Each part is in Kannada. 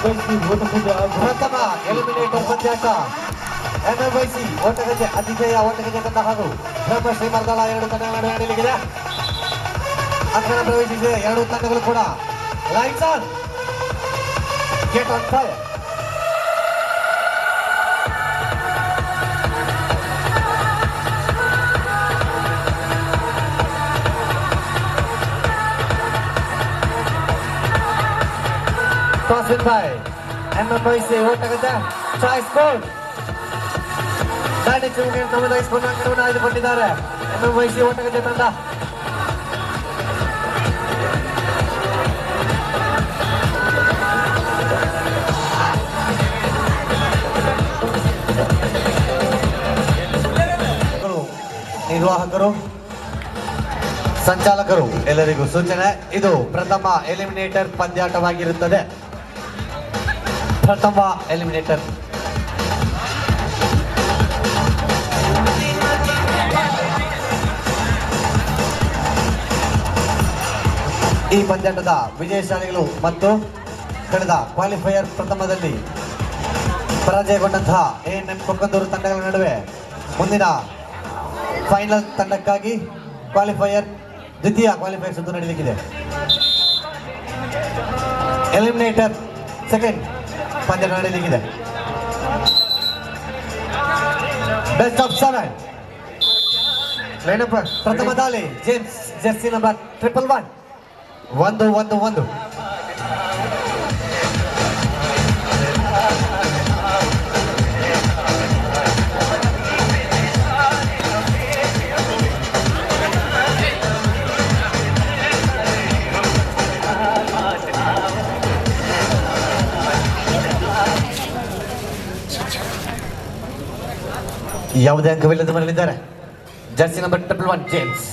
ಪ್ರಥಮ ಎಲಿಮಿನೇಟರ್ ಪಂದ್ಯಾಟ MMYC ಓಟಗಜೆ ಅತಿಥೇಯ ಓಟಗಜೆ ತಂಡ ಹಾಗೂ ಬ್ರಹ್ಮಶ್ರೀ ಮರ್ದಳ ಎರಡು ತಂಡಗಳ ನಡುವೆ ನಡೆಯಲಿದೆ. ಅಂಕಣ ಪ್ರವೇಶಿಸಿದ ಎರಡು ತಂಡಗಳು ಕೂಡ lights on, get on fire. Toss in by MMYC Otagaje choice board ದಾಳಿ ಚುರುಕಿನ ನಮೂದಾಯಿಸಿಕೊಂಡು ಅಂಕಣವನ್ನು ಆಯ್ದುಕೊಂಡಿದ್ದಾರೆ MMYC ಓಟಗಜೆ ತಂಡ. ನಿರ್ವಾಹಕರು, ಸಂಚಾಲಕರು ಎಲ್ಲರಿಗೂ ಸೂಚನೆ, ಇದು ಪ್ರಥಮ ಎಲಿಮಿನೇಟರ್ ಪಂದ್ಯಾಟವಾಗಿರುತ್ತದೆ. ಪ್ರಥಮ ಎಲಿಮಿನೇಟರ್ ಈ ಪಂದ್ಯಾಟದ ವಿಜಯಶಾಲಿಗಳು ಮತ್ತು ಕಳೆದ ಕ್ವಾಲಿಫೈಯರ್ ಪ್ರಥಮದಲ್ಲಿ ಪರಾಜಯಗೊಂಡಂತಹ ANM ಕೊಕ್ಕಂದೂರು ತಂಡಗಳ ನಡುವೆ ಮುಂದಿನ ಫೈನಲ್ ತಂಡಕ್ಕಾಗಿ ದ್ವಿತೀಯ ಕ್ವಾಲಿಫೈಯರ್ ಸುತ್ತು ನಡೆಯಲಿದೆ. ಎಲಿಮಿನೇಟರ್ ಸೆಕೆಂಡ್ ಪಂದ್ಯ ನಡೆಯಲಿದೆ. Best of 7 lineup. ಪ್ರಥಮ ದಾಳಿ ಜೇಮ್ಸ್, ಜೆರ್ಸಿ ನಂಬರ್ 111 1-1-1. ಯಾವುದೇ ಅಂಕವಿಲ್ಲದ ಮರಳಿದ್ದಾರೆ ಜರ್ಸಿ ನಂಬರ್ 111 ಜೇಮ್ಸ್.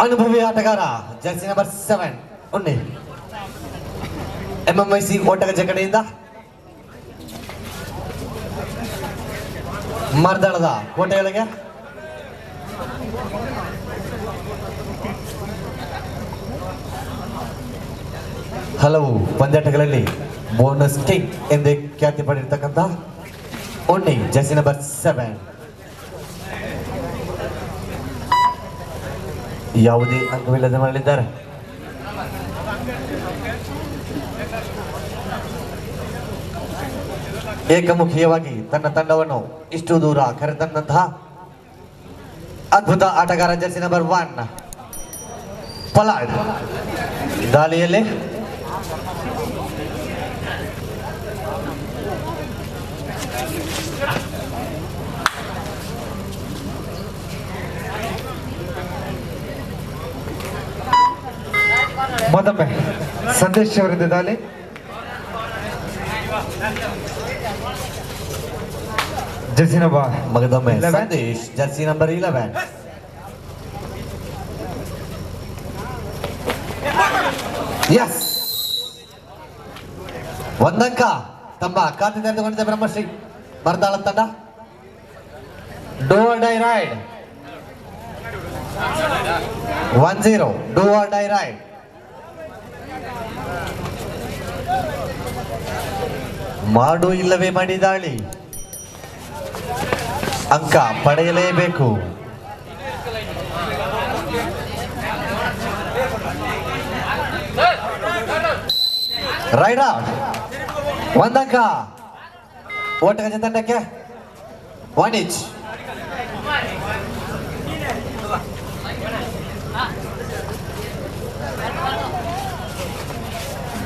ಅನುಭವಿ ಆಟಗಾರ ಜರ್ಸಿ ನಂಬರ್ 7 ಉನ್ನಿ. MMYC ಓಟಗಜೆ ಕಡೆಯಿಂದ ಮರ್ದಳದ ಕೋಟೆಯೊಳಗೆ ಹಲವು ಪಂದ್ಯಾಟಗಳಲ್ಲಿ ಬೋನಸ್ ಕಿಂಗ್ ಎಂದೇ ಖ್ಯಾತಿ ಪಡೆದಿರ್ತಕ್ಕಂಥ ಉನ್ನಿ ಜರ್ಸಿ ನಂಬರ್ 7. ಯಾವುದೇ ಅಂಕವಿಲ್ಲದೆ ಮರಳಿದ್ದಾರೆ. ಏಕಮುಖಿಯವಾಗಿ ತನ್ನ ತಂಡವನ್ನು ಇಷ್ಟು ದೂರ ಕರೆತಂದಂತಹ ಅದ್ಭುತ ಆಟಗಾರ ಜರ್ಸಿ ನಂಬರ್ 1 ಪಲಾಡ್. ದಾಳಿಯಲ್ಲಿ ಮತ್ತೊಮ್ಮೆ ಸಂದೇಶ್ ಅವರಿಂದ ದಾಳಿ. ಜರ್ಸಿ ನಂಬರ್ ಮಗದೊಮ್ಮೆ ಸಂದೇಶ್ ಜರ್ಸಿ ನಂಬರ್ 11. ಎಸ್, ಒಂದಂಕ ತಮ್ಮ ಖಾತೆ ತೆರೆದುಕೊಂಡಿದ್ದ ಬ್ರಹ್ಮಶ್ರೀ ಮರ್ದಾಳ ತಂಡ. Do or die raid 1-0. Do or die raid. ಮಾಡು ಇಲ್ಲವೇ ಮಾಡಿ ದಾಳಿ, ಅಂಕ ಪಡೆಯಲೇಬೇಕು. Ride out. ಒಂದಂಕ ಓಟಗಜೆ ತಂಡಕ್ಕೆ 1 each.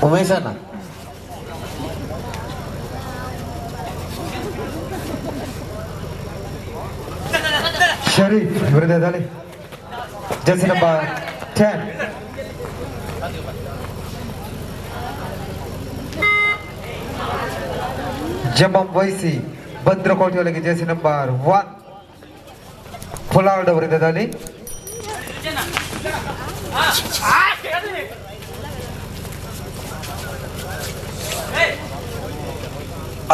ಉಮೇಶ್ ಅಣ್ಣ ಶರೀಫ್ ವಿರುದ್ಧ ದಾಳಿ ಜರ್ಸಿ ನಂಬರ್ 10. MMYC ಭದ್ರಕೋಟೆಯೊಳಗೆ ಜರ್ಸಿ ನಂಬರ್ 1 ಪೊಲಾರ್ಡ್ ಅವರಿಂದ ದಾಳಿ.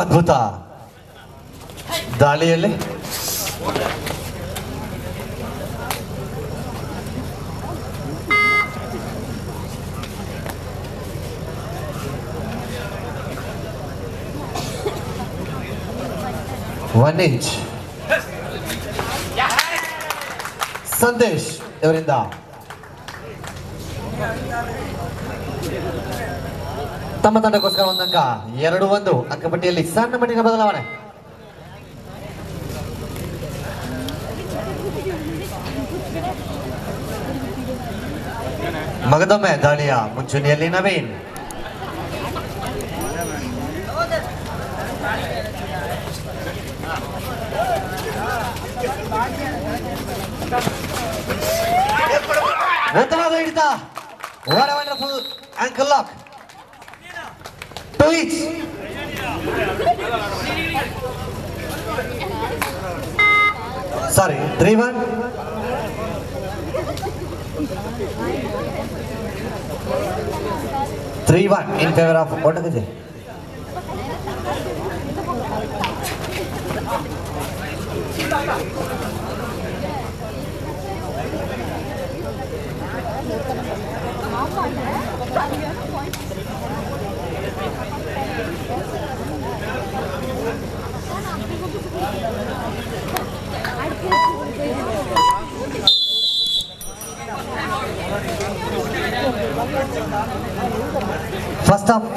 ಅದ್ಭುತ ದಾಳಿಯಲ್ಲಿ 1 ಇಂಚ್ ಸಂದೇಶ್ ಇವರಿಂದ ತಮ್ಮ ತಂಡಕ್ಕೋಸ್ಕರ 1 ಅಂಕ 2-1 ಅಂಕಪಟ್ಟಿಯಲ್ಲಿ ಸಣ್ಣ ಮಟ್ಟಿನ ಬದಲಾವಣೆ. ಮಗದೊಮ್ಮೆ ದಾಳಿಯ ಮುಂಚೂಣಿಯಲ್ಲಿ ನವೀನ್. ಉತ್ತಮವಾದ ಹಿಡಿತ. What A wonderful ankle lock. 2 each. Sorry, 3-1. in favor of Otakaje.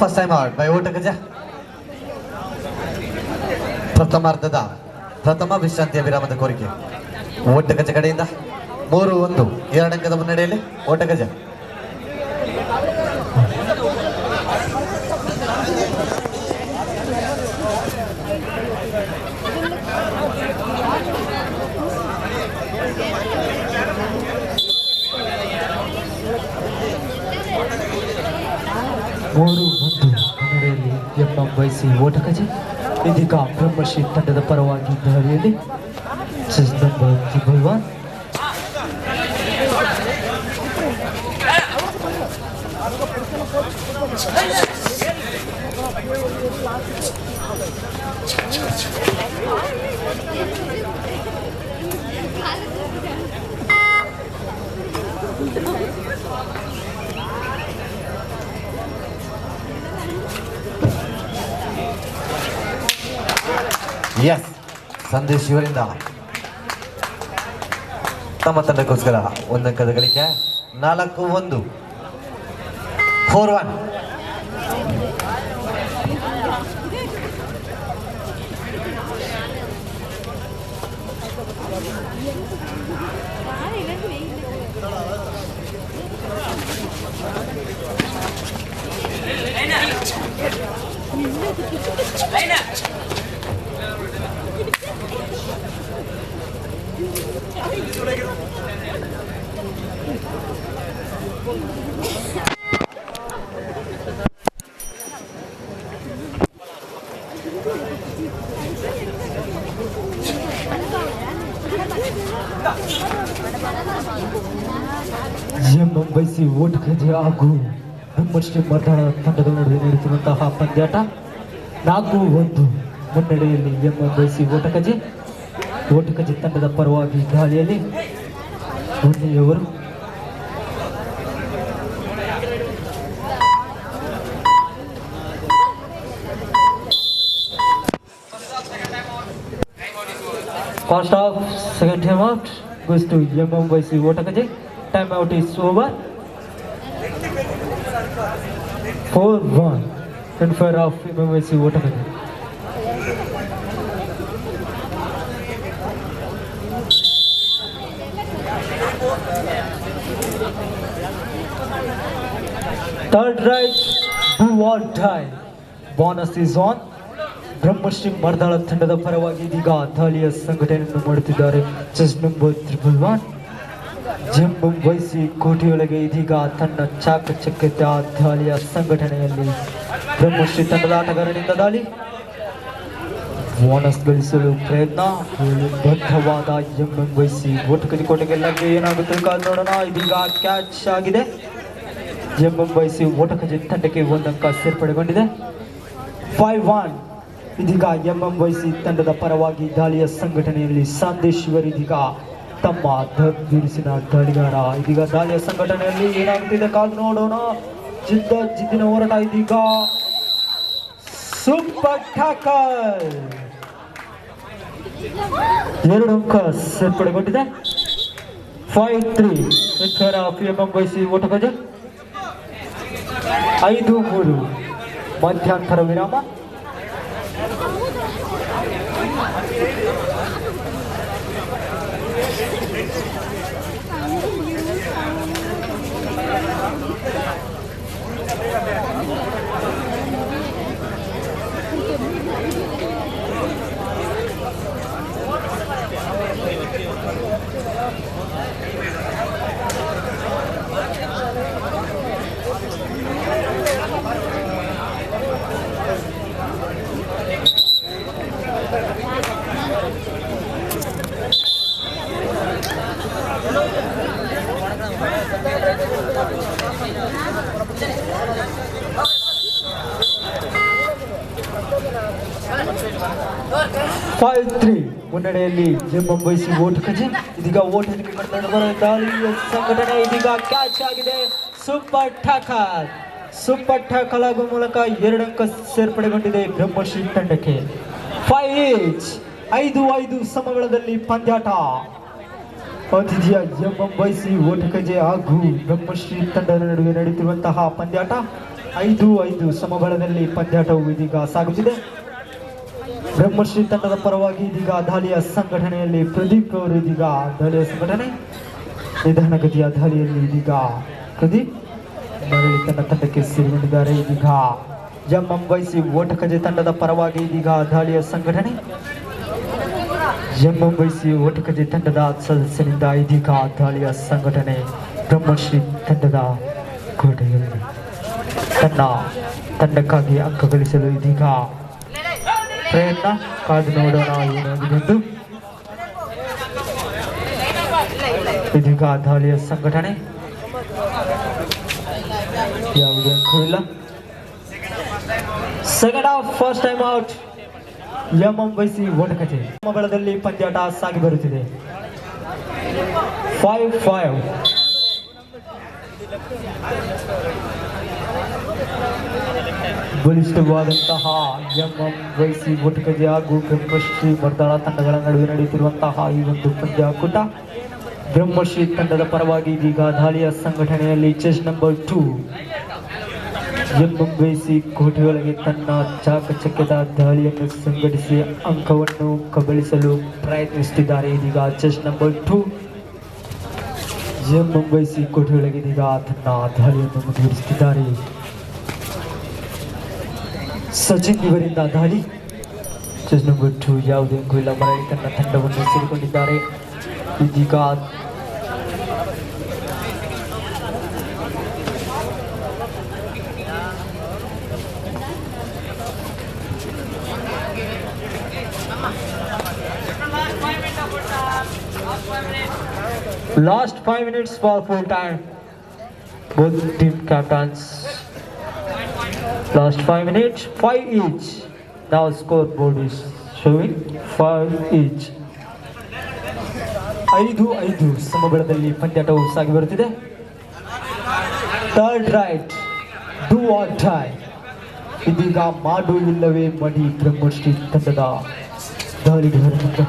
First time out by Otakaje. ಪ್ರಥಮಾರ್ಧದ ಪ್ರಥಮ ವಿಶ್ರಾಂತಿಯ ವಿರಾಮದ ಕೋರಿಕೆ ಓಟಗಜ ಕಡೆಯಿಂದ 3-1 2 ಅಂಕದ ಮುನ್ನಡೆಯಲ್ಲಿ ಓಟಗಜ. ಮುನ್ನಡೆಯಲ್ಲಿ ಎಂಬಂಬೈಸಿ ಓಟಗಜೆ. ಇದೀಗ ಬ್ರಹ್ಮಶ್ರೀ ತಂಡದ ಪರವಾಗಿ ದಾಳಿಯಲ್ಲಿ ಚೆಸ್ ನಂಬರ್ 1. ಎಸ್, ಸಂದೇಶ್ ಇವರಿಂದ ತಮ್ಮ ತಂಡಕ್ಕೋಸ್ಕರ 1 ಅಂಕದ ಗಳಿಕೆ. 4-1 4-1. ಎಂಬಂಬೈಸಿ ಓಟಗಜೆ ಹಾಗೂ ಬ್ರಹ್ಮಶ್ರೀ ಮರ್ದಾಳ ತಂಡಗಳ ನಡುವೆ ನಡೆಯುತ್ತಿರುವಂತಹ ಪಂದ್ಯಾಟ 4-1 ಮುನ್ನಡೆಯಲ್ಲಿ ಎಂಬಂಬೈಸಿ ಓಟಗಜೆ ತಂಡದ ಪರವಾಗಿ ದಾಳಿಯಲ್ಲಿ ಒಂದೆಯವರು First half, second time out goes to MMYC Otakaje. Time out is over. 4-1 in favor of MMYC Otakaje. Third right, do or die. Bonus is on. Brahmashri ಮರ್ದಾಳ ತಂಡದ ಪರವಾಗಿ ಇದೀಗ ದಾಳಿಯ ಸಂಘಟನೆಯನ್ನು ಮಾಡುತ್ತಿದ್ದಾರೆ. Chess number 111. ಎಂಬಂಬೈಸಿ ಕೋಟೆಯೊಳಗೆ ಇದೀಗ ತನ್ನ ಚಾಕಚಕ್ಯತೆ ದಾಳಿಯ ಸಂಘಟನೆಯಲ್ಲಿ ಬ್ರಹ್ಮಶ್ರೀ ತಂಡದ ಆಟಗಾರನಿಂದ ದಾಳಿ. ಬೋನಸ್ ಗಳಿಸಲು ಪ್ರಯತ್ನ. ಬದ್ಧವಾದ ಎಂಬಂಬೈಸಿ ಓಟಕಜೆ ಕೋಟೆಗೆ ಲಗ್ಗೆ ಏನಾಗುತ್ತೆ ಕಾದು ನೋಡೋಣ. ಇದೀಗ ಕ್ಯಾಚ್ ಆಗಿದೆ. ಎಂಬಂಬೈಸಿ ಓಟಕಜೆ ತಂಡಕ್ಕೆ 1 ಅಂಕ ಸೇರ್ಪಡೆಗೊಂಡಿದೆ. 5-1. ಇದೀಗ ಎಂಎಂವೈಸಿ ತಂಡದ ಪರವಾಗಿ ದಾಳಿಯ ಸಂಘಟನೆಯಲ್ಲಿ ಸಂದೇಶ್ವರ್ ಇದೀಗ ತಮ್ಮ ಬಿರುಸಿನ ದಾಳಿಗಾರ. ಇದೀಗ ದಾಳಿಯ ಸಂಘಟನೆಯಲ್ಲಿ ಏನಾಗ್ತಿದೆ ಕಾದು ನೋಡೋಣ. ಜಿದ್ದಿನ ಹೋರಾಟ. ಇದೀಗ ಸೂಪರ್ ಟ್ಯಾಕಲ್. 2 ಅಂಕ ಸೇರ್ಪಡೆಗೊಂಡಿದೆ. 5-3 in favor of ಎಂಎಂವೈಸಿ ಓಟಗಜೆ. 5-3 ಮಧ್ಯಂತರ ವಿರಾಮ. ಮುನ್ನಡೆಯಲ್ಲಿ ಎಂಎಂವೈಸಿ ಓಟಗಜೆ. ಇದೀಗ ಓಟಕ್ಕೆ ನಡೆದ ದಾಳಿಯ ಸಂಘಟನೆ ಇದೀಗ ಕ್ಯಾಚ್ ಆಗಿದೆ. ಸೂಪರ್ ಟ್ಯಾಕಲ್ ಆಗುವ ಮೂಲಕ 2 ಅಂಕ ಸೇರ್ಪಡೆಗೊಂಡಿದೆ ಬ್ರಹ್ಮಶ್ರೀ ತಂಡಕ್ಕೆ. 5-5 ಸಮಬಲದಲ್ಲಿ ಪಂದ್ಯಾಟ. ಆತಿಥ್ಯ ಎಂಎಂವೈಸಿ ಓಟಗಜೆ ಹಾಗೂ ಬ್ರಹ್ಮಶ್ರೀ ತಂಡದ ನಡುವೆ ನಡೆಯುತ್ತಿರುವಂತಹ ಪಂದ್ಯಾಟ 5-5 ಸಮಬಲದಲ್ಲಿ ಪಂದ್ಯಾಟವು ಇದೀಗ ಸಾಗುತ್ತಿದೆ. ಬ್ರಹ್ಮಶ್ರೀ ತಂಡದ ಪರವಾಗಿ ಇದೀಗ ದಾಳಿಯ ಸಂಘಟನೆಯಲ್ಲಿ ಪ್ರದೀಪ್ ಅವರು ಇದೀಗ ದಾಳಿಯ ಸಂಘಟನೆ ನಿಧಾನಗತಿಯ ದಾಳಿಯಲ್ಲಿ ಇದೀಗ ಪ್ರದೀಪ್ ಮರಳಿ ತನ್ನ ತಂಡಕ್ಕೆ ಸೇರಿಕೊಂಡಿದ್ದಾರೆ. ಇದೀಗ ಎಂಎಂವೈಸಿ ಓಟಗಜೆ ತಂಡದ ಪರವಾಗಿ ಇದೀಗ ದಾಳಿಯ ಸಂಘಟನೆ ಎಂಎಂವೈಸಿ ಓಟಗಜೆ ತಂಡದ ಸದಸ್ಯರಿಂದ ಇದೀಗ ದಾಳಿಯ ಸಂಘಟನೆ ಬ್ರಹ್ಮಶ್ರೀ ತಂಡದ ಕೋಟೆಯಲ್ಲಿ ತನ್ನ ತಂಡಕ್ಕಾಗಿ ಅಂಕ ಗಳಿಸಲು ಇದೀಗ ಪ್ರಯತ್ನ. ಕಾದು ನೋಡೋಣ ಏನಾಗಿದೆಂದು. ಇದೀಗ ದಾಳಿಯ ಸಂಘಟನೆ ಯಾವುದೇ ಅಂಕವಿಲ್ಲ. Second half first time out MMYC Otagaje. ಸಮಬಲದಲ್ಲಿ ಪಂದ್ಯಾಟ ಸಾಗಿ ಬರುತ್ತಿದೆ. 5-5 ಬಲಿಷ್ಠವಾದಂತಹ ಎಂಎಂವೈಸಿ ಓಟಗಜೆ ಹಾಗೂ ಬ್ರಹ್ಮಶ್ರೀ ಮರ್ದಾಳ ತಂಡಗಳ ನಡುವೆ ನಡೆಯುತ್ತಿರುವಂತಹ ಈ ಒಂದು ಪಂದ್ಯಾಕೂಟ. ಬ್ರಹ್ಮಶ್ರೀ ತಂಡದ ಪರವಾಗಿ ಇದೀಗ ದಾಳಿಯ ಸಂಘಟನೆಯಲ್ಲಿ ಚೆಸ್ ನಂಬರ್ 2 ಎಂಎಂವೈಸಿ ಕೋಟೆಯೊಳಗೆ ತನ್ನ ಚಾಕಚಕ್ಯದ ದಾಳಿಯನ್ನು ಸಂಘಟಿಸಿ ಅಂಕವನ್ನು ಕಬಳಿಸಲು ಪ್ರಯತ್ನಿಸುತ್ತಿದ್ದಾರೆ. ಇದೀಗ ಚೆಸ್ ನಂಬರ್ 2 ಎಂಎಂವೈಸಿ ಕೋಟೆಯೊಳಗೆ ಇದೀಗ ತನ್ನ ದಾಳಿಯನ್ನು ಮುಂದುವರಿಸುತ್ತಿದ್ದಾರೆ. ಸಚಿನ್ ಇವರಿಂದ ದಾಳಿ. ಚೆಸ್ ನಂಬರ್ 2 ಯಾವುದೇ ಅಂಕವಿಲ್ಲ. ಮರಳಿ ತನ್ನ ತಂಡವನ್ನು ಸೇರಿಕೊಂಡಿದ್ದಾರೆ. ಇದೀಗ last 5 minutes for full time. Both team captains. Last 5 minutes, 5 each. Now scoreboard is showing 5 each. 5-5 ಸಮಬಲದಲ್ಲಿ ಪಂದ್ಯಾಟವು ಸಾಗಿ ಬರುತ್ತಿದೆ. Third right, do or dye. ಇದೀಗ ಮಾಡು ಇಲ್ಲವೇ ಮಡಿ ಬ್ರಹ್ಮಶ್ರೀ ತಂಡದ ದಾಳಿಗೆ ಹೊರಟಿದೆ.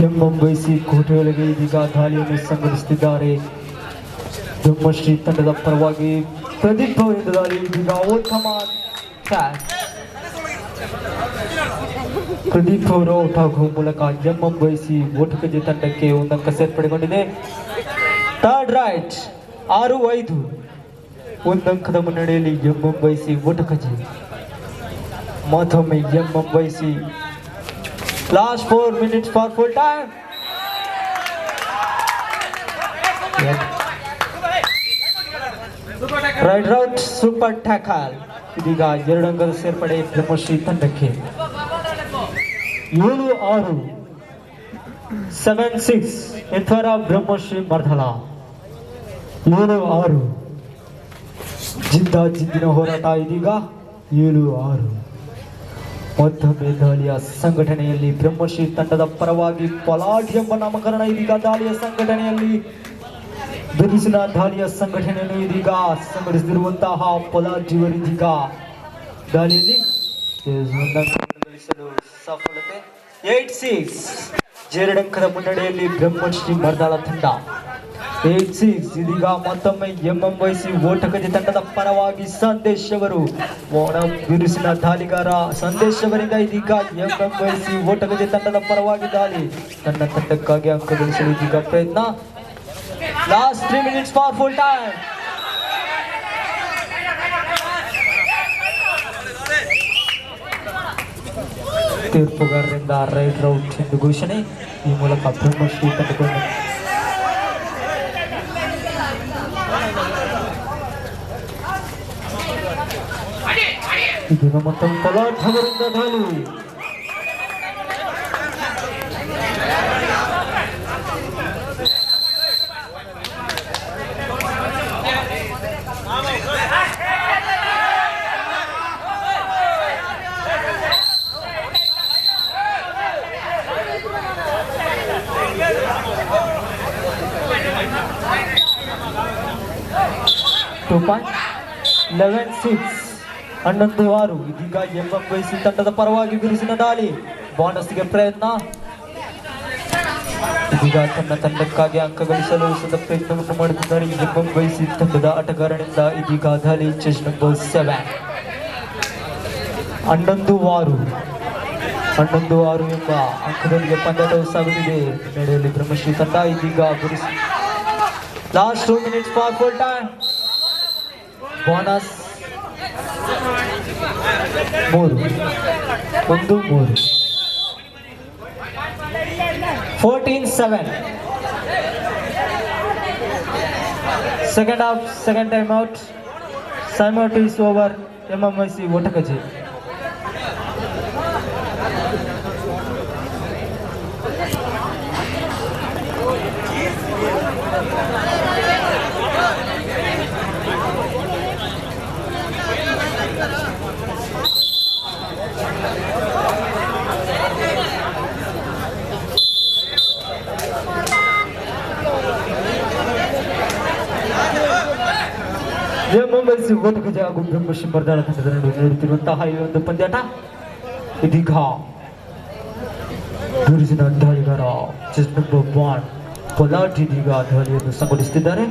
ಎಂಎಂವೈಸಿ ಕೋಟೆಯೊಳಗೆ ಇದೀಗ ದಾಳಿಯನ್ನು ಸಂಘಟಿಸುತ್ತಿದ್ದಾರೆ. ಬ್ರಹ್ಮಶ್ರೀ ತಂಡದ ಪರವಾಗಿ ಪ್ರದೀಪ್ ಅವರಿಂದ ದಾಳಿ. ಇದೀಗ ಉತ್ತಮ ಕ್ಯಾಚ್. ಪ್ರದೀಪ್ ಅವರು ಔಟ್ ಆಗುವ ಮೂಲಕ ಎಂಎಂವೈಸಿ ಓಟಗಜೆ ತಂಡಕ್ಕೆ 1 ಅಂಕ ಸೇರ್ಪಡೆಗೊಂಡಿದೆ. ಥರ್ಡ್ ರೈಟ್ 6-5 1 ಅಂಕದ ಮುನ್ನಡೆಯಲ್ಲಿ ಎಂಎಂವೈಸಿ ಓಟಗಜೆ. ಮತ್ತೊಮ್ಮೆ MMYC. Last 4 minutes for full time. Raid out super tackle. ಇದೀಗ 2 ಅಂಕದ ಸೇರ್ಪಡೆ ಬ್ರಹ್ಮಶ್ರೀ ತಂಡಕ್ಕೆ. 7-6 7-6 in favor of ಬ್ರಹ್ಮಶ್ರೀ ಮರ್ದಾಳ. 7-6 ಜಿದ್ದಿನ ಹೋರಾಟ. ಇದೀಗ 7-6 ಮತ್ತೊಮ್ಮೆ ದಾಳಿಯ ಸಂಘಟನೆಯಲ್ಲಿ ಬ್ರಹ್ಮಶ್ರೀ ತಂಡದ ಪರವಾಗಿ ಪಲಾಡಿ ಎಂಬ ನಾಮಕರಣ. ಇದೀಗ ದಾಳಿಯ ಸಂಘಟನೆಯಲ್ಲಿ ಬಿರುಸಿನ ದಾಳಿಯ ಸಂಘಟನೆಯನ್ನು ಇದೀಗ ಸಂಘಟಿಸಿರುವಂತಹ ಪಲಾಜಿಯವರಿದೀಗ ದಾಳಿಯಲ್ಲಿ ಗಳಿಸಲು ಸಫಲತೆ 8-6 ಜೇರಡಂಕದ ಮುನ್ನಡೆಯಲ್ಲಿ ಬ್ರಹ್ಮಶ್ರೀ ಮರ್ದಾಳ ತಂಡ 8-6. ಇದೀಗ ಮತ್ತೊಮ್ಮೆ ಎಂಎಂವೈಸಿ ಓಟಗಜೆ ತಂಡದ ಪರವಾಗಿ ಸಂದೇಶ್ ಅವರು ಒಣ ಬಿರುಸಿನ ದಾಳಿಗಾರ ಸಂದೇಶ್ ಅವರಿಂದ ಇದೀಗ ಎಂಎಂವೈಸಿ ಓಟಗಜೆ ತಂಡದ ಪರವಾಗಿ ದಾಳಿ ತನ್ನ ತಂಡಕ್ಕಾಗಿ ಅಂಕ ಗಳಿಸಲು ಇದೀಗ ಪ್ರಯತ್ನ. Last 3 minutes for full time. ತೀರ್ಪುಗಾರರಿಂದ ರೈಟ್ ರೌಟ್ ಎಂದು ಘೋಷಣೆ. ಈ ಮೂಲಕ ಬ್ರಹ್ಮಶ್ರೀ ತಂಡಗೊಂಡು ಇದೀಗ ಮತ್ತೊಂದು ಪಲಾಟ್ ಅವರಿಂದ ದಾಳಿ. Two point 11-6 11-6. ಇದೀಗ ಎಂಎಂವೈಸಿ ತಂಡದ ಪರವಾಗಿ ಬಿರುಸಿನ ದಾಳಿ ಬೋನಸ್ಗೆ ಪ್ರಯತ್ನ. ಇದೀಗ ತನ್ನ ತಂಡಕ್ಕಾಗಿ ಅಂಕ ಗಳಿಸಲು ಸದ ಪ್ರಯತ್ನವನ್ನು ಮಾಡುತ್ತಿದ್ದಾರೆ ಎಂಎಂವೈಸಿ ತಂಡದ ಆಟಗಾರನಿಂದ. ಇದೀಗ ದಾಳಿ ಚೆಸ್ ನಂಬರ್ 7. 11-6 ಎಂಬ ಅಂಕದೊಂದಿಗೆ ಪಂದ್ಯಾಟವು ಸಾಗುತ್ತಿದೆ. ನಡೆಯಲ್ಲಿ ಬ್ರಹ್ಮಶ್ರೀ ತಂಡ ಇದೀಗ ಬಿರುಸಿ. Last 2 minutes for full time. Bonus 3 14-7. Second half, second time out. Time out is over. ಎಂಎಂವೈಸಿ ಓಟಗಜೆ. ಎಂಎಂವೈಸಿ ಓಟಗಜೆ ಹಾಗೂ ಬ್ರಹ್ಮಶ್ರೀ ಮರ್ದಾಳ ತಂಡದ ನಡುವೆ ನಡೆಯುತ್ತಿರುವಂತಹ ಈ ಒಂದು ಪಂದ್ಯಾಟ ಇದೀಗ ಬಿರುಸಿನ ದಾಳಿಗಾರ ಚೆಸ್ ನಂಬರ್ 1 ಪೊಲಾಟ್ ಇದೀಗ ದಾಳಿಯನ್ನು ಸಂಘಟಿಸುತ್ತಿದ್ದಾರೆ.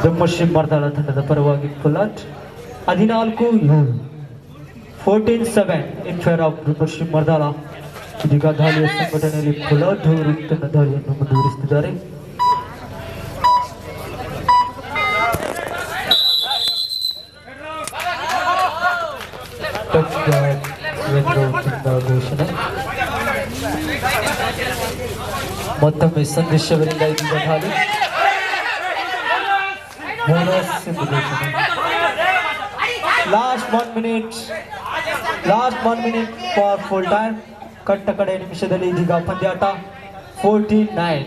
ಬ್ರಹ್ಮಶ್ರೀ ಮರ್ದಾಳ ತಂಡದ ಪರವಾಗಿ ಪೊಲಾಟ್ 14-7 14-7 ಇನ್ ಫೇರ್ ಆಫ್ ಬ್ರಹ್ಮಶ್ರೀ ಮರ್ದಾಳ. ಇದೀಗ ದಾಳಿಯ ಸಂಘಟನೆಯಲ್ಲಿ ಪೊಲಾಟ್ ಅವರು ತನ್ನ ದಾಳಿಯನ್ನು ಮುಂದುವರಿಸುತ್ತಿದ್ದಾರೆ. ಘೋಷಣೆ ಮತ್ತೊಮ್ಮೆ ಸಂದೇಶ್ ಅವರಿಂದ ಇದೀಗ ದಾಳಿ ಬೋನಸ್ ಎಂದು ಘೋಷಣೆ. Last 1 minute for full time. ಕಟ್ಟ ಕಡೆ ನಿಮಿಷದಲ್ಲಿ ಇದೀಗ ಪಂದ್ಯಾಟ 14-9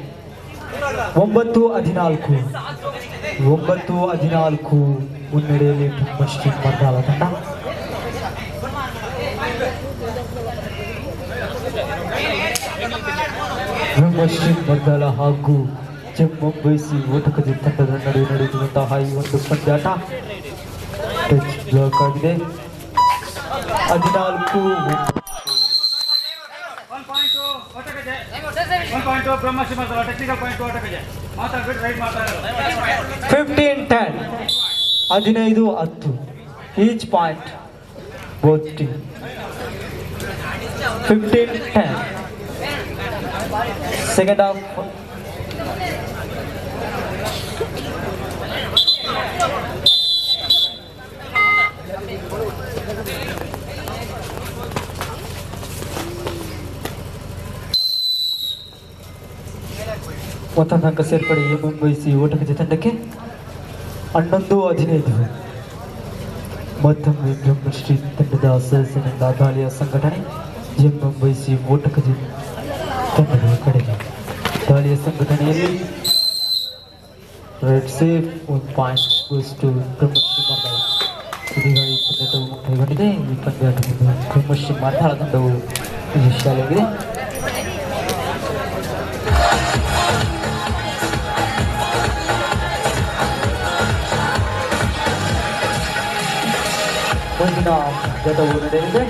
9-14 ಮುನ್ನಡೆಯಲ್ಲಿ ಬ್ರಹ್ಮಶ್ರೀ ಮರ್ದಾಳ ತಂಡ. ಬ್ರಹ್ಮಶ್ರೀ ಮರ್ದಾಳ ಹಾಗೂ ಎಂಎಂವೈಸಿ ಓಟಗಜೆ ತಂಡದ ನಡುವೆ ನಡೆಯುತ್ತಿರುವಂತಹ ಈ ಒಂದು ಪಂದ್ಯಾಟ ಟಚ್ ಬ್ಲಾಕ್ ಆಗಿದೆ. 14 15-10 15-10 each point both team. 15-10 second half. ಮತ್ತೊಂದು ಅಂಕ ಸೇರ್ಪಡೆ ಎಂಎಂವೈಸಿ ಓಟಗಜೆ ತಂಡಕ್ಕೆ 11-15. ಮತ್ತೊಮ್ಮೆ ಬ್ರಹ್ಮಶ್ರೀ ತಂಡದ ಸದಸ್ಯನಿಂದ ದಾಳಿಯ ಸಂಘಟನೆ ಎಂಎಂವೈಸಿ ಓಟಗಜೆ ತಂಡದ ಕಡೆಗೆ. ದಾಳಿಯ ಸಂಘಟನೆಯಲ್ಲಿ raid safe 1 point goes to Brahmashri Mardala. ಇದೀಗ ಈ ಪಂದ್ಯಾಟವು ಮುಕ್ತಾಯಗೊಂಡಿದೆ. ಈ ಪಂದ್ಯಾಟದಿಂದ ಬ್ರಹ್ಮಶ್ರೀ ಮರ್ದಾಳ ತಂಡವು ಯಶಸ್ವಿಯಾಗಿದೆ. ಮುಂದಿನ ಘಟ್ಟವು ನಡೆಯಲಿದೆ.